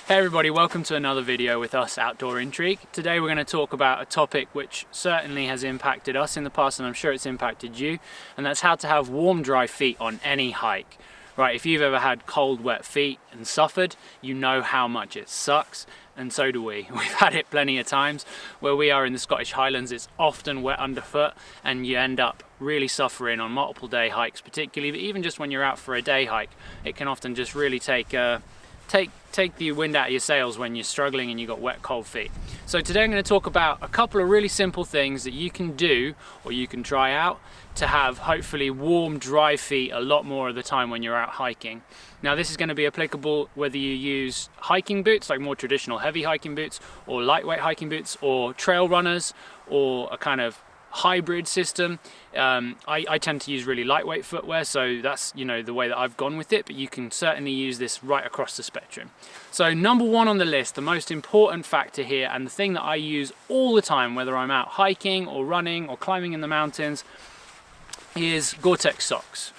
Hey everybody, welcome to another video with us, Outdoor Intrigue. Today we're going to talk about a topic which certainly has impacted us in the past, and I'm sure it's impacted you, and that's how to have warm, dry feet on any hike. Right, if you've ever had cold, wet feet and suffered, you know how much it sucks, and so do we. We've had it plenty of times. Where we are in the Scottish Highlands, it's often wet underfoot, and you end up really suffering on multiple day hikes particularly, but even just when you're out for a day hike, it can often just really take the wind out of your sails when you're struggling and you've got wet, cold feet. So today I'm going to talk about a couple of really simple things that you can do or you can try out to have hopefully warm, dry feet a lot more of the time when you're out hiking. Now this is going to be applicable whether you use hiking boots, like more traditional heavy hiking boots, or lightweight hiking boots, or trail runners, or a kind of hybrid system. I tend to use really lightweight footwear, so that's, you know, the way that I've gone with it, but you can certainly use this right across the spectrum. So number one on the list, the most important factor here, and the thing that I use all the time, whether I'm out hiking or running or climbing in the mountains, is Gore-Tex socks.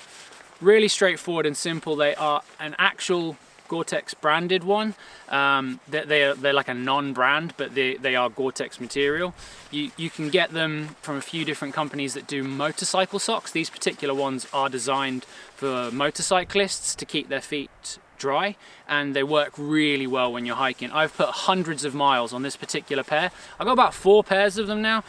Really straightforward and simple. They are an actual Gore-Tex branded one. They're like a non-brand, but they are Gore-Tex material. You can get them from a few different companies that do motorcycle socks. These particular ones are designed for motorcyclists to keep their feet dry, and they work really well when you're hiking. I've put hundreds of miles on this particular pair. I've got about 4 pairs of them now.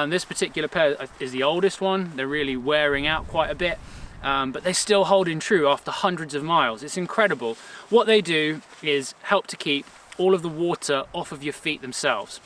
This particular pair is the oldest one. They're really wearing out quite a bit. But they're still holding true after hundreds of miles. It's incredible. What they do is help to keep all of the water off of your feet themselves.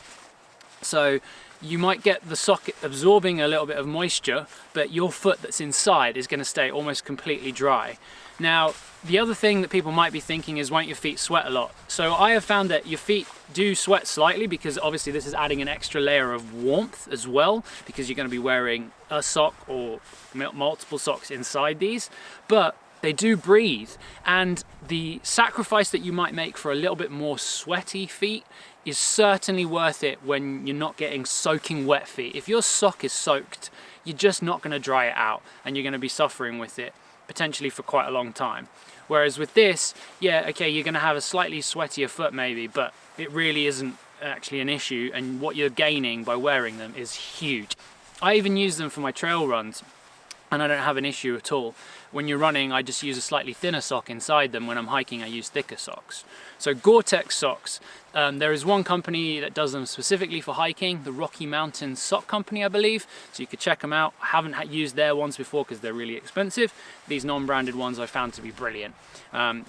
So you might get the sock absorbing a little bit of moisture, but your foot that's inside is going to stay almost completely dry. Now, the other thing that people might be thinking is, won't your feet sweat a lot? So I have found that your feet do sweat slightly, because obviously this is adding an extra layer of warmth as well, because you're going to be wearing a sock or multiple socks inside these, but they do breathe. And the sacrifice that you might make for a little bit more sweaty feet is certainly worth it when you're not getting soaking wet feet. If your sock is soaked, you're just not going to dry it out, and you're going to be suffering with it potentially for quite a long time. Whereas with this, yeah, okay, you're going to have a slightly sweatier foot maybe, but it really isn't actually an issue, and what you're gaining by wearing them is huge. I even use them for my trail runs, and I don't have an issue at all. When you're running, I just use a slightly thinner sock inside them. When I'm hiking, I use thicker socks. So Gore-Tex socks, there is one company that does them specifically for hiking, the Rocky Mountain Sock Company, I believe. So you could check them out. I haven't used their ones before because they're really expensive. These non-branded ones I found to be brilliant.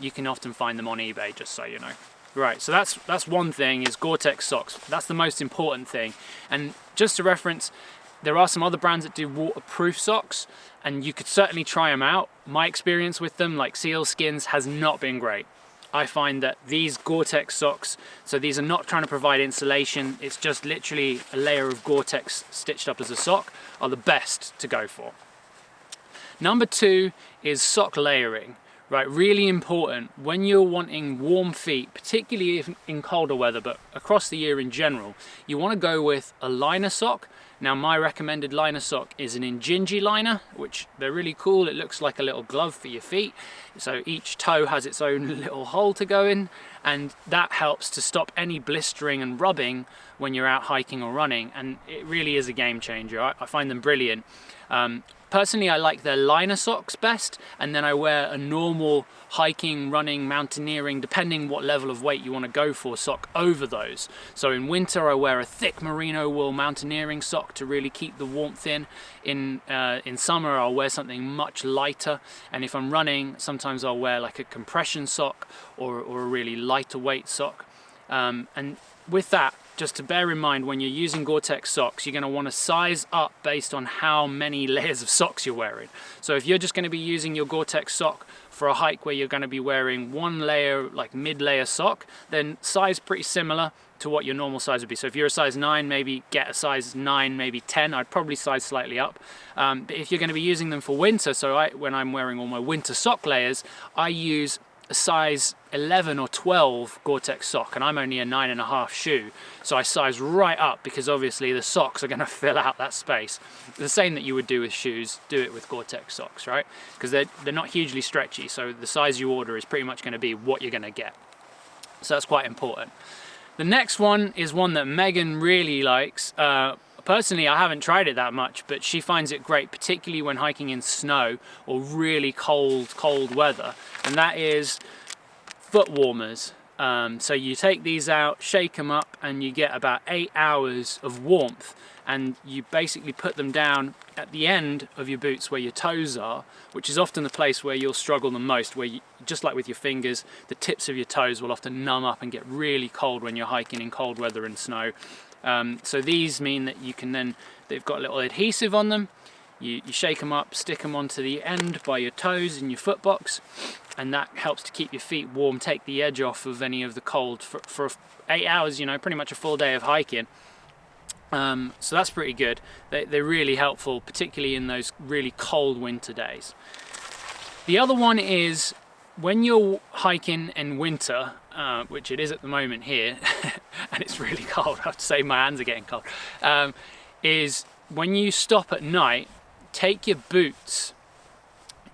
You can often find them on eBay, just so you know. Right, so that's one thing, is Gore-Tex socks. That's the most important thing. And just to reference, there are some other brands that do waterproof socks, and you could certainly try them out. My experience with them, like seal skins, has not been great. I find that these Gore-Tex socks, so these are not trying to provide insulation, it's just literally a layer of Gore-Tex stitched up as a sock, are the best to go for. Number 2 is sock layering. Right, really important when you're wanting warm feet, particularly if in colder weather, but across the year in general, you want to go with a liner sock. Now my recommended liner sock is an Intrigue liner, which they're really cool. It looks like a little glove for your feet. So each toe has its own little hole to go in, and that helps to stop any blistering and rubbing when you're out hiking or running, and it really is a game changer. I find them brilliant. Personally, I like their liner socks best, and then I wear a normal hiking, running, mountaineering, depending what level of weight you want to go for, sock over those. So in winter, I wear a thick merino wool mountaineering sock to really keep the warmth in. In summer, I'll wear something much lighter, and if I'm running, sometimes I'll wear like a compression sock or a really lighter weight sock. And with that, just to bear in mind, when you're using Gore-Tex socks, you're going to want to size up based on how many layers of socks you're wearing. So if you're just going to be using your Gore-Tex sock for a hike where you're going to be wearing one layer, like mid-layer sock, then size pretty similar to what your normal size would be. So if you're a size 9, maybe get a size 9, maybe 10. I'd probably size slightly up. But if you're going to be using them for winter, so when I'm wearing all my winter sock layers, I use a size 11 or 12 Gore-Tex sock, and I'm only a 9.5 shoe, so I size right up, because obviously the socks are going to fill out that space. The same that you would do with shoes, do it with Gore-Tex socks, right? Because they're not hugely stretchy, so the size you order is pretty much going to be what you're going to get. So that's quite important. The next one is one that Megan really likes. Personally, I haven't tried it that much, but she finds it great, particularly when hiking in snow or really cold weather, and that is foot warmers. So you take these out, shake them up, and you get about 8 hours of warmth, and you basically put them down at the end of your boots where your toes are, which is often the place where you'll struggle the most, where you, just like with your fingers, the tips of your toes will often numb up and get really cold when you're hiking in cold weather and snow. So these mean that you can then, they've got a little adhesive on them, you shake them up, stick them onto the end by your toes in your foot box, and that helps to keep your feet warm, take the edge off of any of the cold for 8 hours, you know, pretty much a full day of hiking. So that's pretty good. They're really helpful, particularly in those really cold winter days. The other one is when you're hiking in winter, which it is at the moment here, and it's really cold, I have to say my hands are getting cold, is when you stop at night, take your boots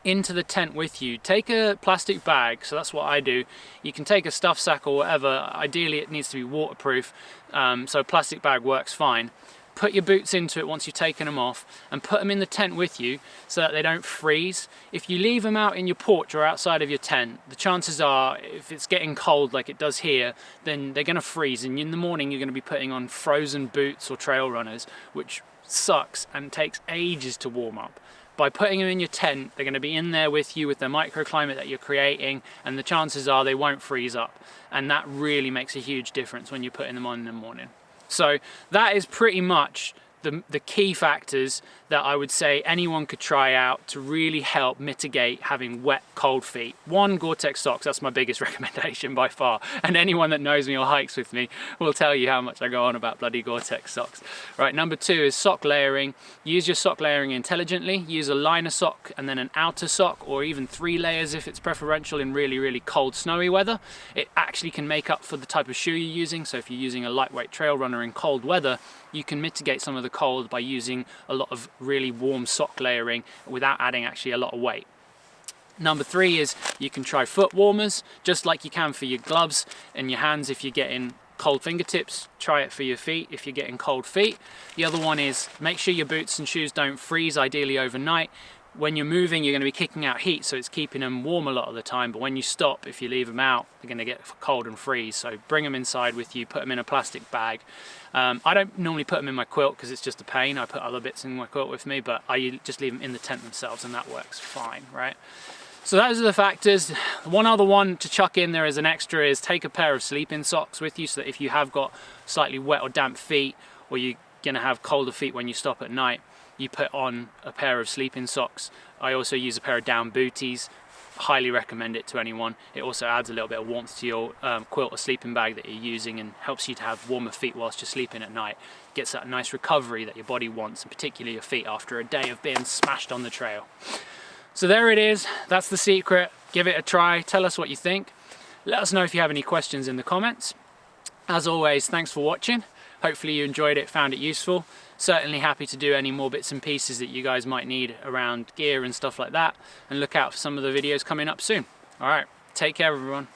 into the tent with you. Take a plastic bag, so that's what I do. You can take a stuff sack or whatever. Ideally it needs to be waterproof, so a plastic bag works fine. Put your boots into it once you've taken them off and put them in the tent with you so that they don't freeze. If you leave them out in your porch or outside of your tent, the chances are, if it's getting cold like it does here, then they're going to freeze, and in the morning you're going to be putting on frozen boots or trail runners, which sucks and takes ages to warm up. By putting them in your tent, they're going to be in there with you with the microclimate that you're creating, and the chances are they won't freeze up, and that really makes a huge difference when you're putting them on in the morning. So that is pretty much the key factors that I would say anyone could try out to really help mitigate having wet, cold feet. One, Gore-Tex socks, that's my biggest recommendation by far. And anyone that knows me or hikes with me will tell you how much I go on about bloody Gore-Tex socks. Right, number two is sock layering. Use your sock layering intelligently. Use a liner sock and then an outer sock, or even 3 layers if it's preferential in really, really cold, snowy weather. It actually can make up for the type of shoe you're using. So if you're using a lightweight trail runner in cold weather, you can mitigate some of the cold by using a lot of really warm sock layering without adding actually a lot of weight. Number 3 is you can try foot warmers, just like you can for your gloves and your hands if you're getting cold fingertips. Try it for your feet if you're getting cold feet. The other one is make sure your boots and shoes don't freeze, ideally overnight. When you're moving, you're going to be kicking out heat, so it's keeping them warm a lot of the time, but when you stop, if you leave them out, they're going to get cold and freeze. So bring them inside with you, put them in a plastic bag. I don't normally put them in my quilt because it's just a pain. I put other bits in my quilt with me, but I just leave them in the tent themselves, and that works fine, right? So those are the factors. One other one to chuck in there as an extra is take a pair of sleeping socks with you, so that if you have got slightly wet or damp feet, or you're going to have colder feet when you stop at night, you put on a pair of sleeping socks. I also use a pair of down booties. Highly recommend it to anyone. It also adds a little bit of warmth to your quilt or sleeping bag that you're using, and helps you to have warmer feet whilst you're sleeping at night. Gets that nice recovery that your body wants, and particularly your feet after a day of being smashed on the trail. So there it is. That's the secret. Give it a try. Tell us what you think. Let us know if you have any questions in the comments. As always, thanks for watching. Hopefully you enjoyed it, found it useful. Certainly happy to do any more bits and pieces that you guys might need around gear and stuff like that. And look out for some of the videos coming up soon. All right, take care everyone.